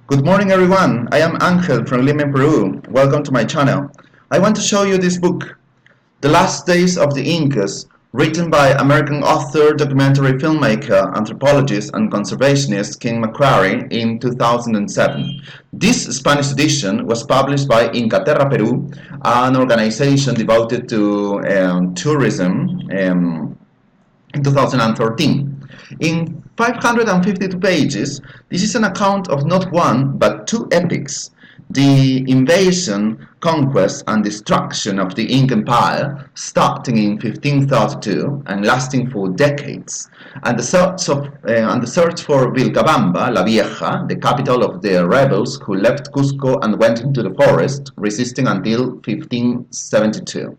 Good morning everyone, I am Angel from Lima, Peru. Welcome to my channel. I want to show you this book, The Last Days of the Incas, written by American author, documentary filmmaker, anthropologist and conservationist King MacQuarrie in 2007. This Spanish edition was published by Inkaterra Perú, an organization devoted to tourism in 2013. In 552 pages, this is an account of not one but two epics: the invasion, conquest, and destruction of the Inca Empire, starting in 1532 and lasting for decades, and the search for Vilcabamba, La Vieja, the capital of the rebels who left Cusco and went into the forest, resisting until 1572.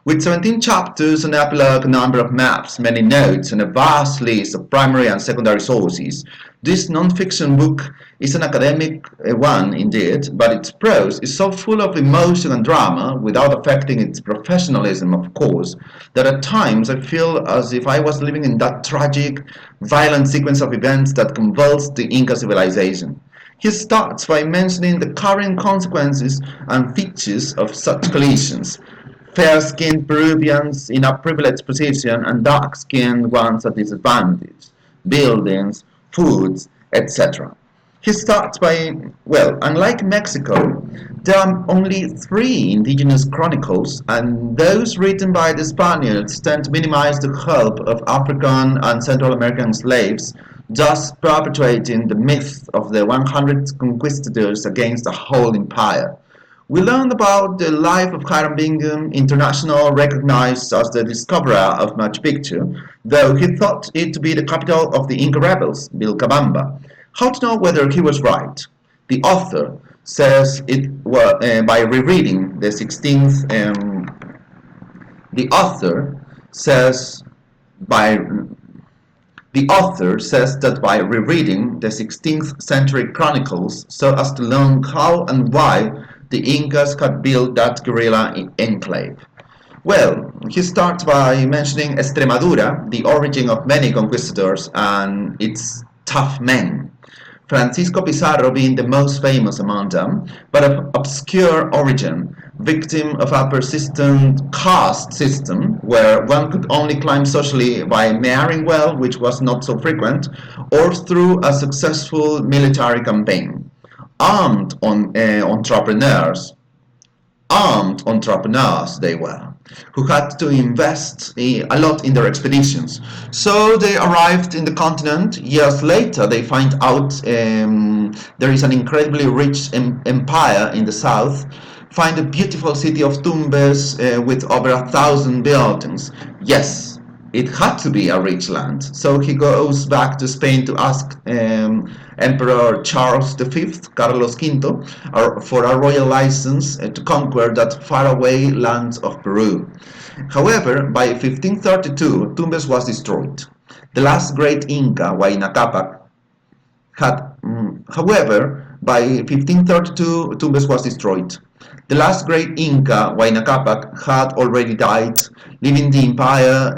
With 17 chapters, an epilogue, a number of maps, many notes, and a vast list of primary and secondary sources, this non-fiction book is an academic one indeed, but its prose is so full of emotion and drama, without affecting its professionalism, of course, that at times I feel as if I was living in that tragic, violent sequence of events that convulsed the Inca civilization. He starts by mentioning the current consequences and features of such collisions: fair-skinned Peruvians in a privileged position and dark-skinned ones at disadvantage, buildings, foods, etc. He starts by, well, unlike Mexico, there are only three indigenous chronicles, and those written by the Spaniards tend to minimize the help of African and Central American slaves, thus perpetuating the myth of the 100 conquistadors against the whole empire. We learned about the life of Hiram Bingham, international recognized as the discoverer of Machu Picchu, though he thought it to be the capital of the Inca rebels, Vilcabamba. How to know whether he was right? The author says it by rereading the 16th. The author says by the author says that by rereading the 16th century chronicles so as to learn how and why the Incas had built that guerrilla enclave. Well, he starts by mentioning Extremadura, the origin of many conquistadors and its tough men. Francisco Pizarro being the most famous among them, but of obscure origin, victim of a persistent caste system where one could only climb socially by marrying well, which was not so frequent, or through a successful military campaign. Armed entrepreneurs, they were, who had to invest a lot in their expeditions. So they arrived in the continent. Years later, they find out there is an incredibly rich empire in the south, find a beautiful city of Tumbes with over 1,000 buildings. Yes, it had to be a rich land. So he goes back to Spain to ask Emperor Charles V, Carlos V, for a royal license to conquer that faraway land of Peru. However, by 1532, Tumbes was destroyed. The last great Inca, Huayna Capac, however, by 1532, Tumbes was destroyed. The last great Inca, Huayna Capac, had already died, leaving the empire.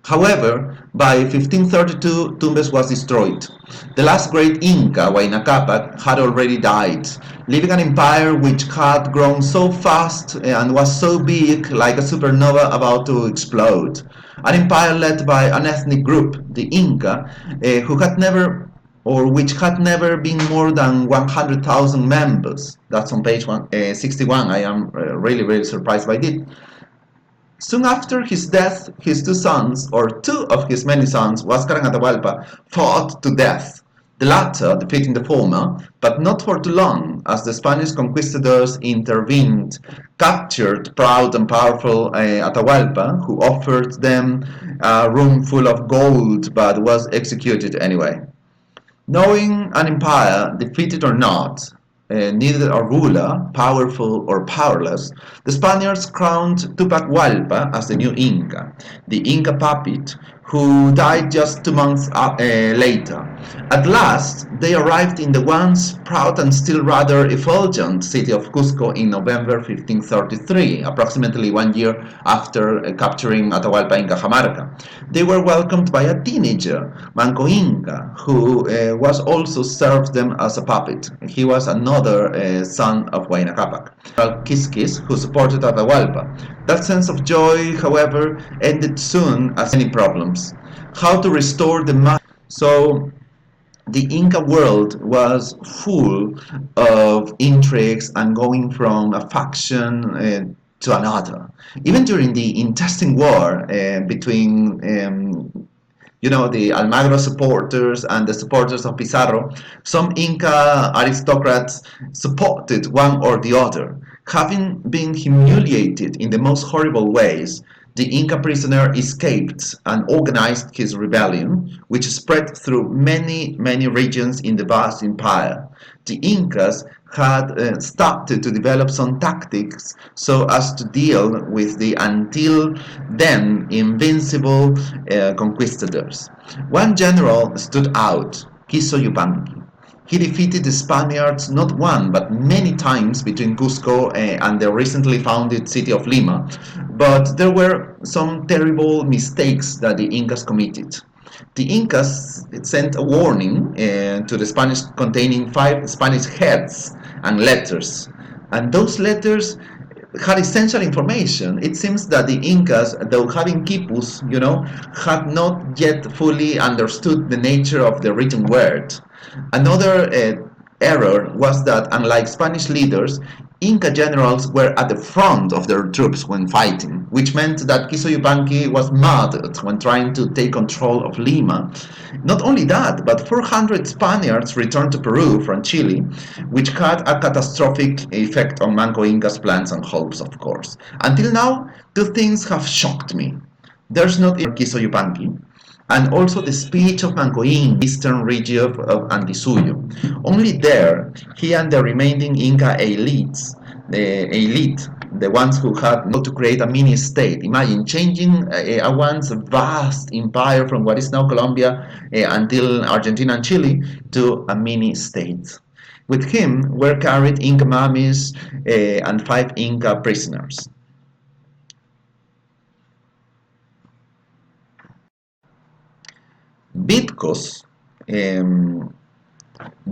However, by 1532, Tumbes was destroyed. The last great Inca, Huayna Capac, had already died, leaving an empire which had grown so fast and was so big, like a supernova about to explode. An empire led by an ethnic group, the Inca, who had never or which had never been more than 100,000 members. That's on page 61. I am really surprised by it. Soon after his death, his two sons, or two of his many sons, Huáscar and Atahualpa, fought to death, the latter defeating the former, but not for too long, as the Spanish conquistadors intervened, captured proud and powerful Atahualpa, who offered them a room full of gold, but was executed anyway. Knowing an empire, defeated or not, neither a ruler, powerful or powerless, the Spaniards crowned Tupac Hualpa as the new Inca, the Inca puppet, who died just 2 months later. At last, they arrived in the once proud and still rather effulgent city of Cusco in November 1533, approximately 1 year after capturing Atahualpa in Cajamarca. They were welcomed by a teenager, Manco Inca, who was also served them as a puppet. He was another son of Huayna Capac. Quisquis, who supported Atahualpa. That sense of joy, however, ended soon as many problems. How to restore the so the Inca world was full of intrigues and going from a faction to another. Even during the intestine war between the Almagro supporters and the supporters of Pizarro, some Inca aristocrats supported one or the other. Having been humiliated in the most horrible ways, the Inca prisoner escaped and organized his rebellion, which spread through many, many regions in the vast empire. The Incas had started to develop some tactics so as to deal with the until then invincible conquistadors. One general stood out, Quiso Yupanqui. He defeated the Spaniards not one but many times between Cusco and the recently founded city of Lima, but there were some terrible mistakes that the Incas committed. The Incas sent a warning to the Spanish containing 5 Spanish heads and letters. And those letters had essential information. It seems that the Incas, though having quipus, had not yet fully understood the nature of the written word. Another error was that, unlike Spanish leaders, Inca generals were at the front of their troops when fighting, which meant that Quiso Yupanqui was murdered when trying to take control of Lima. Not only that, but 400 Spaniards returned to Peru from Chile, which had a catastrophic effect on Manco Inca's plans and hopes, of course. Until now, two things have shocked me. There's not Quiso Yupanqui, and also the speech of Manco Inca, eastern region of Antisuyo. Only there, he and the remaining Inca the ones who had not to create a mini state. Imagine changing a once vast empire from what is now Colombia until Argentina and Chile to a mini state. With him were carried Inca mummies and 5 Inca prisoners. Bitcos,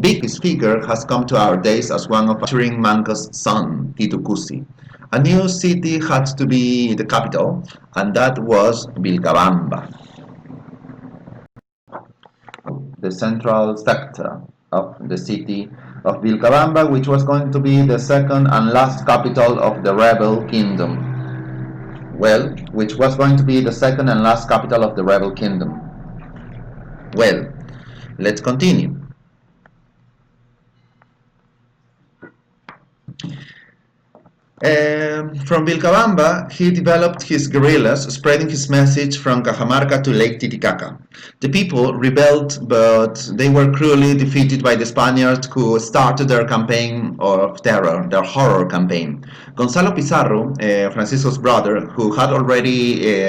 Big's figure has come to our days as one of capturing Manco's son, Titu Cusi. A new city had to be the capital, and that was Vilcabamba, the central sector of the city of Vilcabamba, which was going to be the second and last capital of the rebel kingdom. Which was going to be the second and last capital of the rebel kingdom. Well, let's continue. From Vilcabamba, he developed his guerrillas, spreading his message from Cajamarca to Lake Titicaca. The people rebelled, but they were cruelly defeated by the Spaniards, who started their campaign of terror, their horror campaign. Gonzalo Pizarro, Francisco's brother, who had already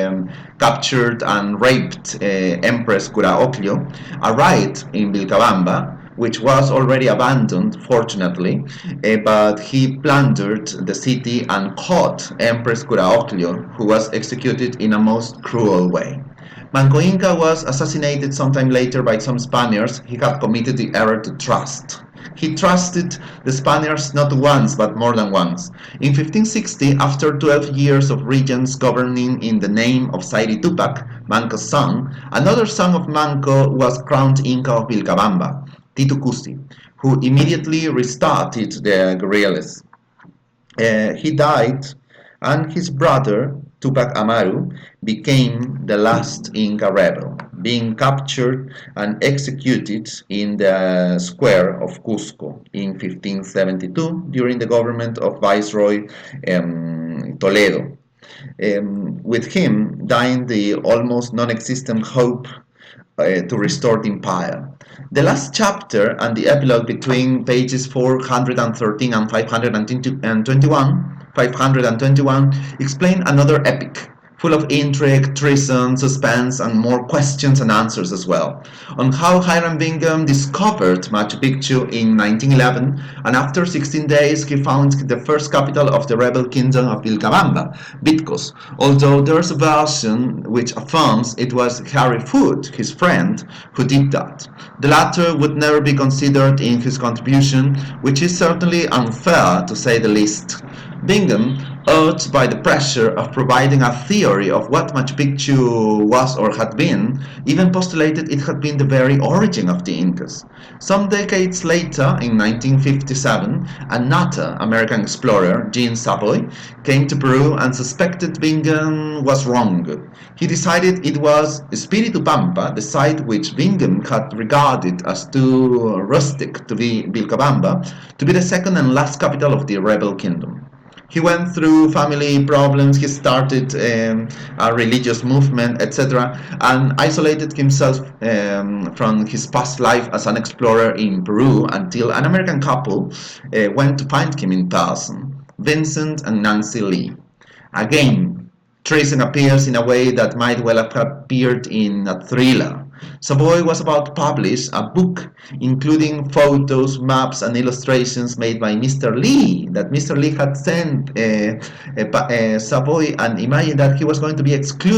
captured and raped Empress Curaoclio, arrived in Vilcabamba, which was already abandoned, fortunately, but he plundered the city and caught Empress Curaoclio, who was executed in a most cruel way. Manco Inca was assassinated sometime later by some Spaniards. He had committed the error to trust. He trusted the Spaniards not once, but more than once. In 1560, after 12 years of regents governing in the name of Sairi Tupac, Manco's son, another son of Manco was crowned Inca of Vilcabamba, Titu Cusi, who immediately restarted the guerrillas. He died, and his brother, Tupac Amaru, became the last Inca rebel, being captured and executed in the square of Cusco in 1572 during the government of Viceroy Toledo. With him dying the almost non-existent hope to restore the empire. The last chapter and the epilogue between pages 413 and 521 explain another epic, full of intrigue, treason, suspense, and more questions and answers as well, on how Hiram Bingham discovered Machu Picchu in 1911, and after 16 days he found the first capital of the rebel kingdom of Vilcabamba, Bitcos, although there's a version which affirms it was Harry Foote, his friend, who did that. The latter would never be considered in his contribution, which is certainly unfair to say the least. Bingham, urged by the pressure of providing a theory of what Machu Picchu was or had been, even postulated it had been the very origin of the Incas. Some decades later, in 1957, another American explorer, Jean Savoy, came to Peru and suspected Bingham was wrong. He decided it was Espiritu Pampa, the site which Bingham had regarded as too rustic to be Vilcabamba, to be the second and last capital of the rebel kingdom. He went through family problems, he started a religious movement, etc., and isolated himself from his past life as an explorer in Peru until an American couple went to find him in person, Vincent and Nancy Lee. Again, treason appears in a way that might well have appeared in a thriller. Savoy was about to publish a book including photos, maps, and illustrations made by Mr. Lee that Mr. Lee had sent Savoy, and imagine that he was going to be excluded